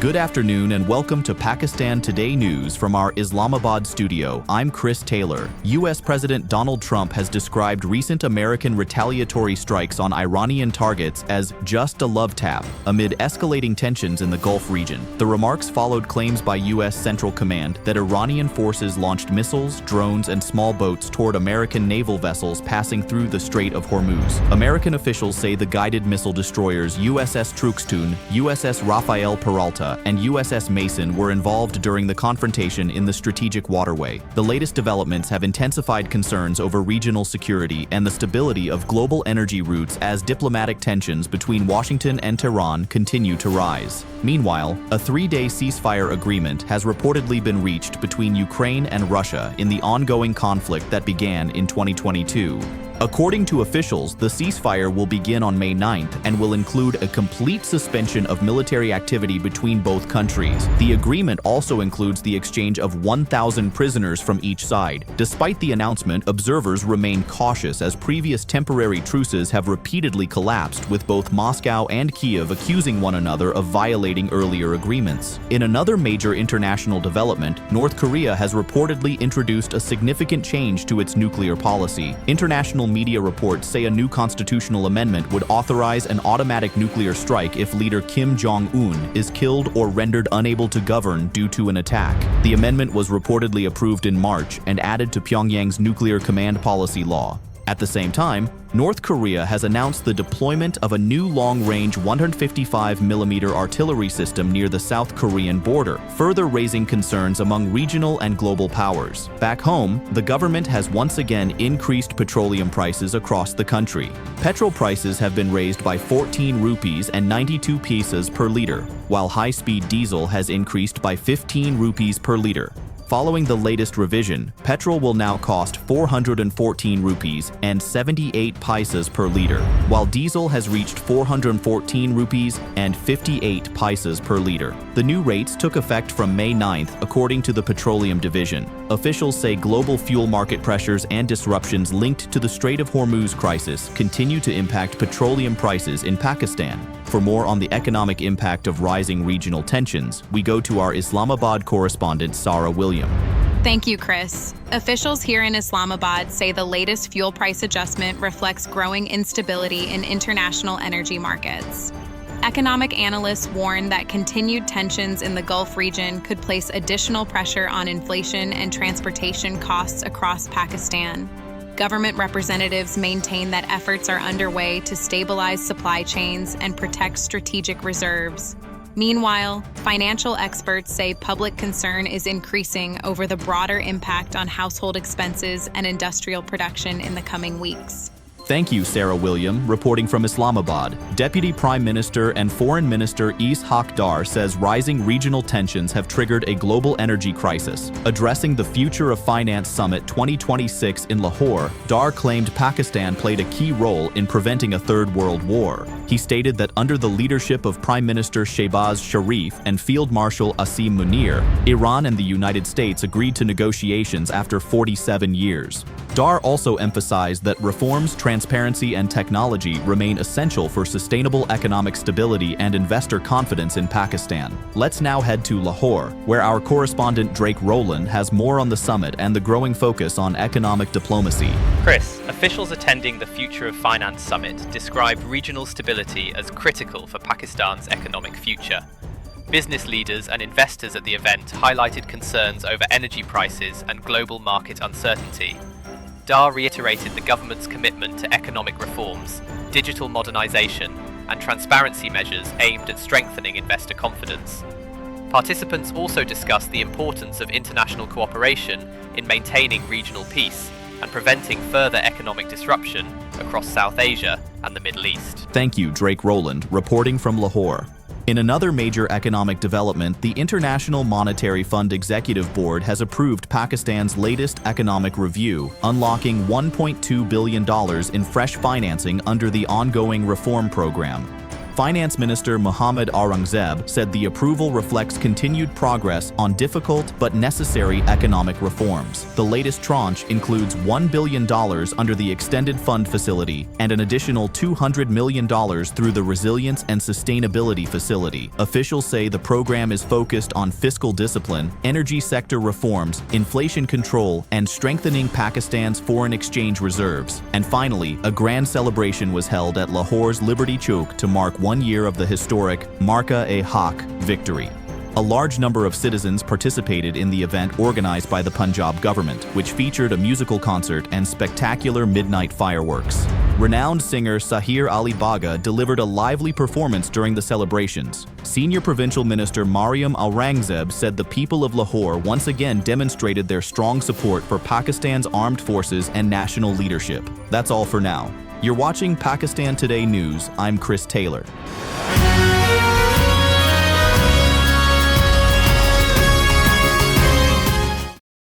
Good afternoon and welcome to Pakistan Today News from our Islamabad studio. I'm Chris Taylor. U.S. President Donald Trump has described recent American retaliatory strikes on Iranian targets as just a love tap amid escalating tensions in the Gulf region. The remarks followed claims by U.S. Central Command that Iranian forces launched missiles, drones, and small boats toward American naval vessels passing through the Strait of Hormuz. American officials say the guided missile destroyers USS Truxtun, USS Rafael Peralta, and USS Mason were involved during the confrontation in the strategic waterway. The latest developments have intensified concerns over regional security and the stability of global energy routes as diplomatic tensions between Washington and Tehran continue to rise. Meanwhile, a 3-day ceasefire agreement has reportedly been reached between Ukraine and Russia in the ongoing conflict that began in 2022. According to officials, the ceasefire will begin on May 9th and will include a complete suspension of military activity between both countries. The agreement also includes the exchange of 1,000 prisoners from each side. Despite the announcement, observers remain cautious as previous temporary truces have repeatedly collapsed, with both Moscow and Kiev accusing one another of violating earlier agreements. In another major international development, North Korea has reportedly introduced a significant change to its nuclear policy. International media reports say a new constitutional amendment would authorize an automatic nuclear strike if leader Kim Jong-un is killed or rendered unable to govern due to an attack. The amendment was reportedly approved in March and added to Pyongyang's nuclear command policy law. At the same time, North Korea has announced the deployment of a new long-range 155mm artillery system near the South Korean border, further raising concerns among regional and global powers. Back home, the government has once again increased petroleum prices across the country. Petrol prices have been raised by 14 rupees and 92 paise per liter, while high-speed diesel has increased by 15 rupees per liter. Following the latest revision, petrol will now cost 414 rupees and 78 paise per liter, while diesel has reached 414 rupees and 58 paise per liter. The new rates took effect from May 9th, according to the Petroleum Division. Officials say global fuel market pressures and disruptions linked to the Strait of Hormuz crisis continue to impact petroleum prices in Pakistan. For more on the economic impact of rising regional tensions, we go to our Islamabad correspondent Sarah Williams. Thank you, Chris. Officials here in Islamabad say the latest fuel price adjustment reflects growing instability in international energy markets. Economic analysts warn that continued tensions in the Gulf region could place additional pressure on inflation and transportation costs across Pakistan. Government representatives maintain that efforts are underway to stabilize supply chains and protect strategic reserves. Meanwhile, financial experts say public concern is increasing over the broader impact on household expenses and industrial production in the coming weeks. Thank you, Sarah William, reporting from Islamabad. Deputy Prime Minister and Foreign Minister Ishaq Dar says rising regional tensions have triggered a global energy crisis. Addressing the Future of Finance Summit 2026 in Lahore, Dar claimed Pakistan played a key role in preventing a third world war. He stated that under the leadership of Prime Minister Shehbaz Sharif and Field Marshal Asim Munir, Iran and the United States agreed to negotiations after 47 years. Dar also emphasized that reforms, transparency, and technology remain essential for sustainable economic stability and investor confidence in Pakistan. Let's now head to Lahore, where our correspondent Drake Rowland has more on the summit and the growing focus on economic diplomacy. Chris, officials attending the Future of Finance Summit described regional stability as critical for Pakistan's economic future. Business leaders and investors at the event highlighted concerns over energy prices and global market uncertainty. Dar reiterated the government's commitment to economic reforms, digital modernization, and transparency measures aimed at strengthening investor confidence. Participants also discussed the importance of international cooperation in maintaining regional peace and preventing further economic disruption across South Asia and the Middle East. Thank you, Drake Rowland, reporting from Lahore. In another major economic development, the International Monetary Fund Executive Board has approved Pakistan's latest economic review, unlocking $1.2 billion in fresh financing under the ongoing reform program. Finance Minister Mohammad Aurangzeb said the approval reflects continued progress on difficult but necessary economic reforms. The latest tranche includes $1 billion under the Extended Fund Facility and an additional $200 million through the Resilience and Sustainability Facility. Officials say the program is focused on fiscal discipline, energy sector reforms, inflation control, and strengthening Pakistan's foreign exchange reserves. And finally, a grand celebration was held at Lahore's Liberty Chowk to mark 1 year of the historic Marka-e-Haq victory. A large number of citizens participated in the event organized by the Punjab government, which featured a musical concert and spectacular midnight fireworks. Renowned singer Sahir Ali Baga delivered a lively performance during the celebrations. Senior Provincial Minister Mariam Aurangzeb said the people of Lahore once again demonstrated their strong support for Pakistan's armed forces and national leadership. That's all for now. You're watching Pakistan Today News. I'm Chris Taylor.